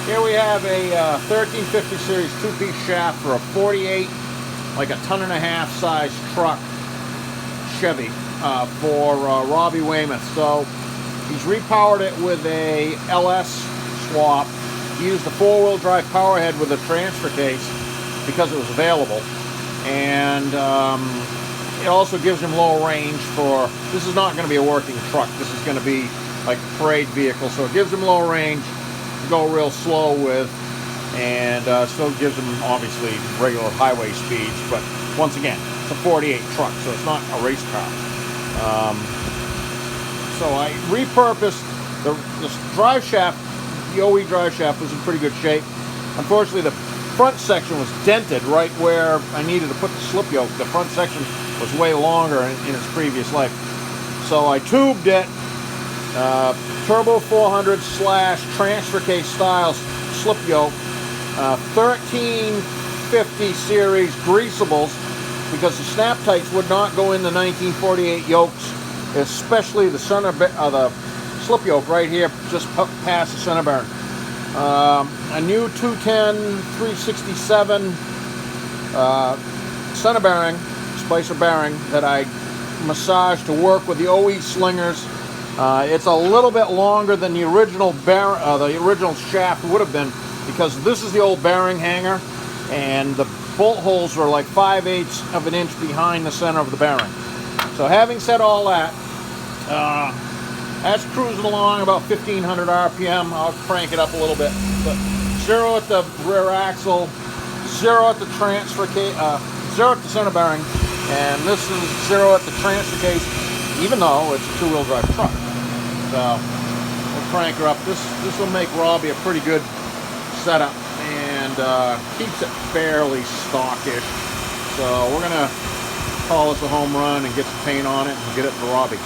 Here we have a 1350 series two-piece shaft for a 48, like a ton-and-a-half size truck Chevy for Robbie Weymouth. So he's repowered it with a LS swap. He used the four-wheel drive power head with a transfer case because it was available, and it also gives him low range for, this is not going to be a working truck, this is going to be like a parade vehicle, so it gives him low range to go real slow with, and still gives him obviously regular highway speeds, but once again, it's a 48 truck, so it's not a race car. So I repurposed this drive shaft. The OE drive shaft was in pretty good shape. Unfortunately, the front section was dented right where I needed to put the slip yoke. The front section was way longer in its previous life. So I tubed it, turbo 400 / transfer case style slip yoke, 1350 series greasables, because the snap tights would not go in the 1948 yokes, especially the center the slip yoke right here, just past the center bearing. A new 210 367 center bearing, splicer bearing, that I massaged to work with the OE slingers. It's a little bit longer than the original the original shaft would have been, because this is the old bearing hanger, and the bolt holes are like 5/8 of an inch behind the center of the bearing. So having said all that, that's cruising along about 1500 RPM. I'll crank it up a little bit, but 0 at the rear axle, 0 at the transfer case, 0 at the center bearing, and this is 0 at the transfer case, even though it's a two-wheel drive truck. So we'll crank her up. This will make Robbie a pretty good setup, and keeps it fairly stockish. So we're gonna call this a home run and get some paint on it and get it to Robbie.